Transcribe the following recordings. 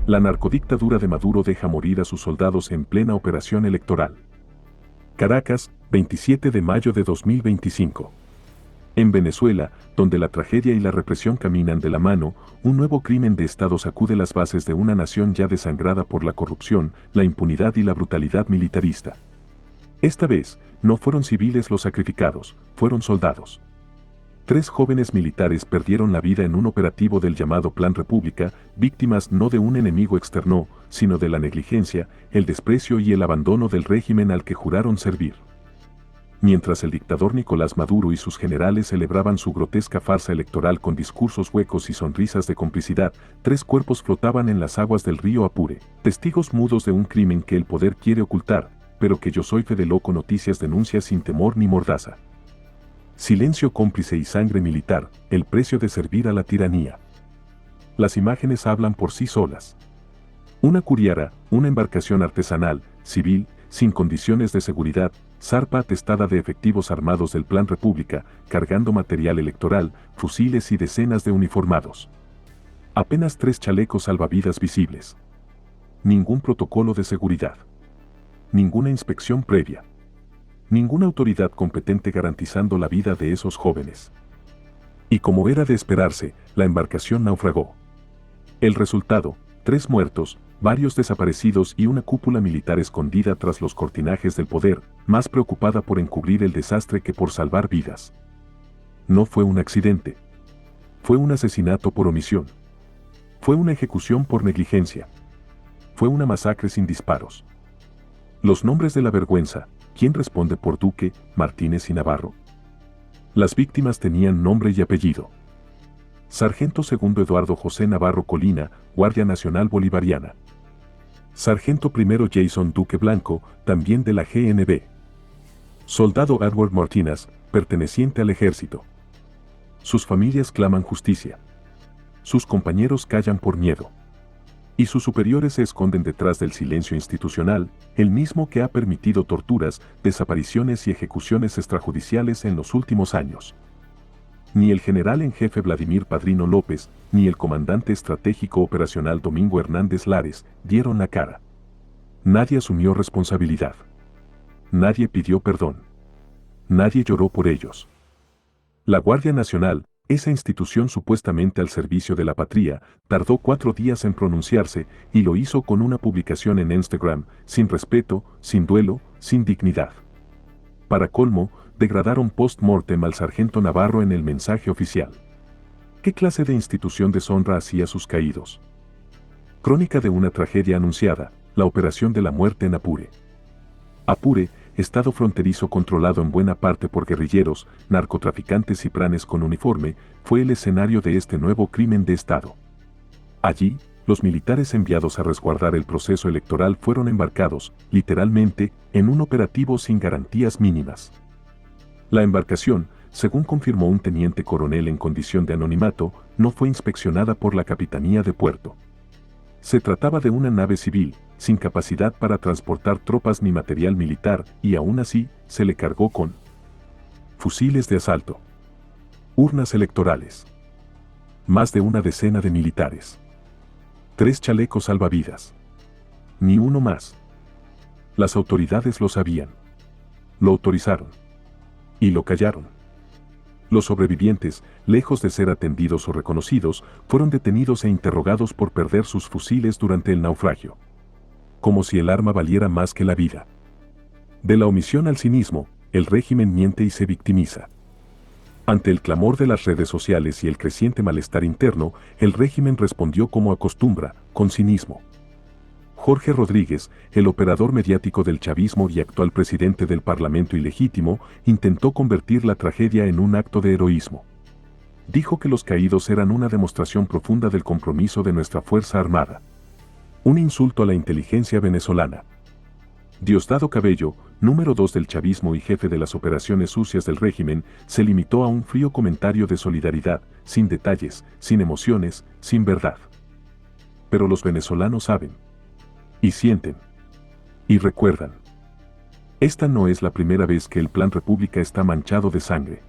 La narcodictadura de Maduro deja morir a sus soldados en plena operación electoral. Caracas, 27 de mayo de 2025. En Venezuela, donde la tragedia y la represión caminan de la mano, un nuevo crimen de Estado sacude las bases de una nación ya desangrada por la corrupción, la impunidad y la brutalidad militarista. Esta vez, no fueron civiles los sacrificados, fueron soldados. 3 jóvenes militares perdieron la vida en un operativo del llamado Plan República, víctimas no de un enemigo externo, sino de la negligencia, el desprecio y el abandono del régimen al que juraron servir. Mientras el dictador Nicolás Maduro y sus generales celebraban su grotesca farsa electoral con discursos huecos y sonrisas de complicidad, 3 cuerpos flotaban en las aguas del río Apure, testigos mudos de un crimen que el poder quiere ocultar, pero que Yo Soy Fede Loco Noticias denuncia sin temor ni mordaza. Silencio cómplice y sangre militar, el precio de servir a la tiranía. Las imágenes hablan por sí solas. Una curiara, una embarcación artesanal, civil, sin condiciones de seguridad, zarpa atestada de efectivos armados del Plan República, cargando material electoral, fusiles y decenas de uniformados. Apenas 3 chalecos salvavidas visibles. Ningún protocolo de seguridad. Ninguna inspección previa. Ninguna autoridad competente garantizando la vida de esos jóvenes. Y como era de esperarse, la embarcación naufragó. El resultado, 3 muertos, varios desaparecidos y una cúpula militar escondida tras los cortinajes del poder, más preocupada por encubrir el desastre que por salvar vidas. No fue un accidente. Fue un asesinato por omisión. Fue una ejecución por negligencia. Fue una masacre sin disparos. Los nombres de la vergüenza. ¿Quién responde por Duque, Martínez y Navarro? Las víctimas tenían nombre y apellido. Sargento Segundo Eduardo José Navarro Colina, Guardia Nacional Bolivariana. Sargento Primero Jason Duque Blanco, también de la GNB. Soldado Edward Martínez, perteneciente al ejército. Sus familias claman justicia. Sus compañeros callan por miedo. Y sus superiores se esconden detrás del silencio institucional, el mismo que ha permitido torturas, desapariciones y ejecuciones extrajudiciales en los últimos años. Ni el general en jefe Vladimir Padrino López, ni el comandante estratégico operacional Domingo Hernández Lares dieron la cara. Nadie asumió responsabilidad. Nadie pidió perdón. Nadie lloró por ellos. La Guardia Nacional, esa institución supuestamente al servicio de la patria, tardó 4 días en pronunciarse y lo hizo con una publicación en Instagram, sin respeto, sin duelo, sin dignidad. Para colmo, degradaron post-mortem al sargento Navarro en el mensaje oficial. ¿Qué clase de institución deshonra así a sus caídos? Crónica de una tragedia anunciada, la operación de la muerte en Apure. Apure, estado fronterizo controlado en buena parte por guerrilleros, narcotraficantes y pranes con uniforme, fue el escenario de este nuevo crimen de Estado. Allí, los militares enviados a resguardar el proceso electoral fueron embarcados, literalmente, en un operativo sin garantías mínimas. La embarcación, según confirmó un teniente coronel en condición de anonimato, no fue inspeccionada por la Capitanía de Puerto. Se trataba de una nave civil, sin capacidad para transportar tropas ni material militar, y aún así, se le cargó con fusiles de asalto, urnas electorales, más de una decena de militares, 3 chalecos salvavidas, ni uno más. Las autoridades lo sabían, lo autorizaron, y lo callaron. Los sobrevivientes, lejos de ser atendidos o reconocidos, fueron detenidos e interrogados por perder sus fusiles durante el naufragio. Como si el arma valiera más que la vida. De la omisión al cinismo, el régimen miente y se victimiza. Ante el clamor de las redes sociales y el creciente malestar interno, el régimen respondió como acostumbra, con cinismo. Jorge Rodríguez, el operador mediático del chavismo y actual presidente del Parlamento ilegítimo, intentó convertir la tragedia en un acto de heroísmo. Dijo que los caídos eran una demostración profunda del compromiso de nuestra Fuerza Armada. Un insulto a la inteligencia venezolana. Diosdado Cabello, número 2 del chavismo y jefe de las operaciones sucias del régimen, se limitó a un frío comentario de solidaridad, sin detalles, sin emociones, sin verdad. Pero los venezolanos saben. Y sienten. Y recuerdan. Esta no es la primera vez que el Plan República está manchado de sangre.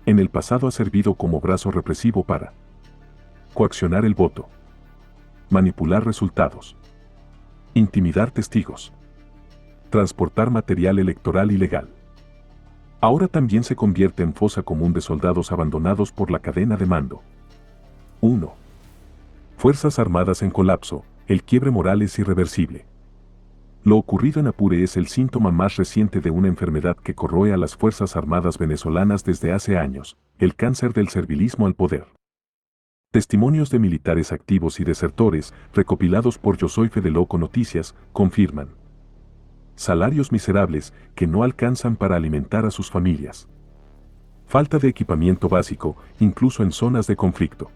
En el pasado ha servido como brazo represivo para coaccionar el voto, manipular resultados, intimidar testigos, transportar material electoral ilegal. Ahora también se convierte en fosa común de soldados abandonados por la cadena de mando. 1. Fuerzas Armadas en colapso, el quiebre moral es irreversible. Lo ocurrido en Apure es el síntoma más reciente de una enfermedad que corroe a las Fuerzas Armadas venezolanas desde hace años, el cáncer del servilismo al poder. Testimonios de militares activos y desertores, recopilados por Yo Soy Fede Loco Noticias, confirman. Salarios miserables que no alcanzan para alimentar a sus familias. Falta de equipamiento básico, incluso en zonas de conflicto.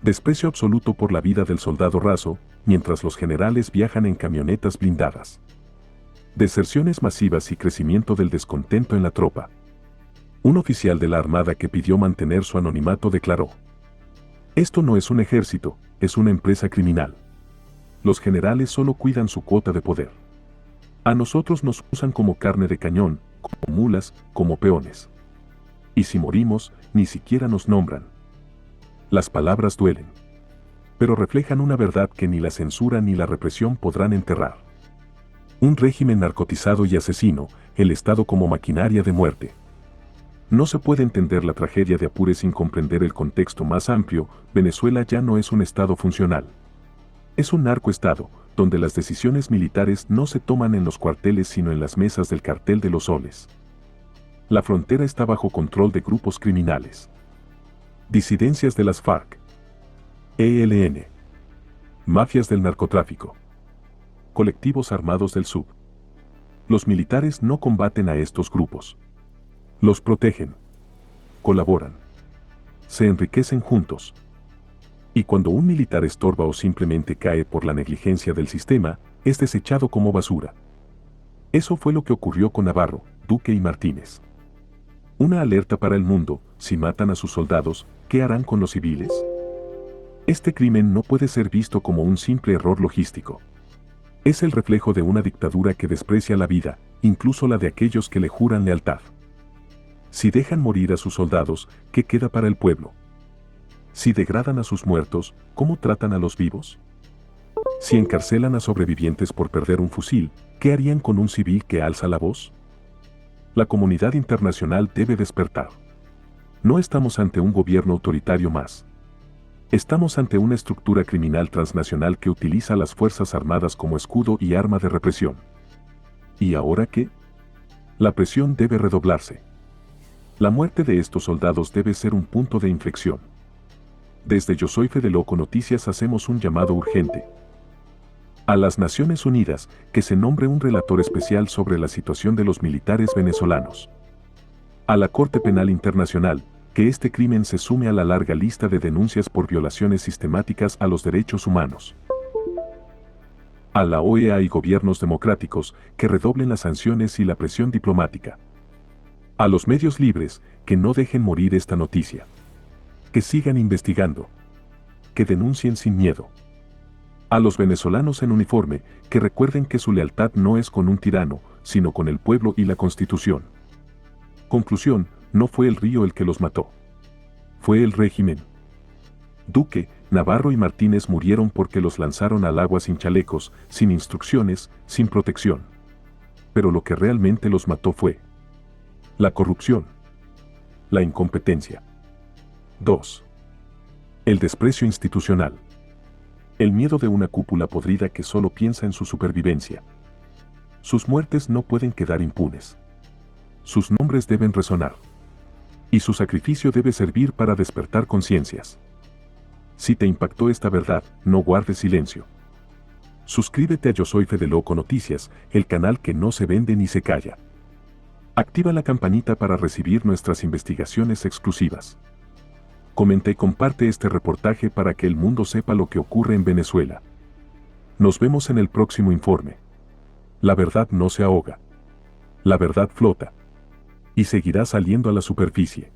Desprecio absoluto por la vida del soldado raso, mientras los generales viajan en camionetas blindadas. Deserciones masivas y crecimiento del descontento en la tropa. Un oficial de la Armada que pidió mantener su anonimato declaró: esto no es un ejército, es una empresa criminal. Los generales solo cuidan su cuota de poder. A nosotros nos usan como carne de cañón, como mulas, como peones. Y si morimos, ni siquiera nos nombran. Las palabras duelen, pero reflejan una verdad que ni la censura ni la represión podrán enterrar. Un régimen narcotizado y asesino, el Estado como maquinaria de muerte. No se puede entender la tragedia de Apure sin comprender el contexto más amplio. Venezuela ya no es un Estado funcional. Es un narcoestado, donde las decisiones militares no se toman en los cuarteles sino en las mesas del cartel de los soles. La frontera está bajo control de grupos criminales. Disidencias de las FARC, ELN, mafias del narcotráfico, colectivos armados del sub. Los militares no combaten a estos grupos. Los protegen, colaboran, se enriquecen juntos. Y cuando un militar estorba o simplemente cae por la negligencia del sistema, es desechado como basura. Eso fue lo que ocurrió con Navarro, Duque y Martínez. Una alerta para el mundo: si matan a sus soldados, ¿qué harán con los civiles? Este crimen no puede ser visto como un simple error logístico. Es el reflejo de una dictadura que desprecia la vida, incluso la de aquellos que le juran lealtad. Si dejan morir a sus soldados, ¿qué queda para el pueblo? Si degradan a sus muertos, ¿cómo tratan a los vivos? Si encarcelan a sobrevivientes por perder un fusil, ¿qué harían con un civil que alza la voz? La comunidad internacional debe despertar. No estamos ante un gobierno autoritario más. Estamos ante una estructura criminal transnacional que utiliza a las Fuerzas Armadas como escudo y arma de represión. ¿Y ahora qué? La presión debe redoblarse. La muerte de estos soldados debe ser un punto de inflexión. Desde Yo Soy Fede Loco Noticias hacemos un llamado urgente a las Naciones Unidas, que se nombre un relator especial sobre la situación de los militares venezolanos. A la Corte Penal Internacional, que este crimen se sume a la larga lista de denuncias por violaciones sistemáticas a los derechos humanos. A la OEA y gobiernos democráticos, que redoblen las sanciones y la presión diplomática. A los medios libres, que no dejen morir esta noticia. Que sigan investigando. Que denuncien sin miedo. A los venezolanos en uniforme, que recuerden que su lealtad no es con un tirano, sino con el pueblo y la Constitución. Conclusión: no fue el río el que los mató. Fue el régimen. Duque, Navarro y Martínez murieron porque los lanzaron al agua sin chalecos, sin instrucciones, sin protección. Pero lo que realmente los mató fue la corrupción, la incompetencia. 2. El desprecio institucional. El miedo de una cúpula podrida que solo piensa en su supervivencia. Sus muertes no pueden quedar impunes. Sus nombres deben resonar. Y su sacrificio debe servir para despertar conciencias. Si te impactó esta verdad, no guardes silencio. Suscríbete a Yo Soy Fede Loco Noticias, el canal que no se vende ni se calla. Activa la campanita para recibir nuestras investigaciones exclusivas. Comenta y comparte este reportaje para que el mundo sepa lo que ocurre en Venezuela. Nos vemos en el próximo informe. La verdad no se ahoga. La verdad flota. Y seguirá saliendo a la superficie.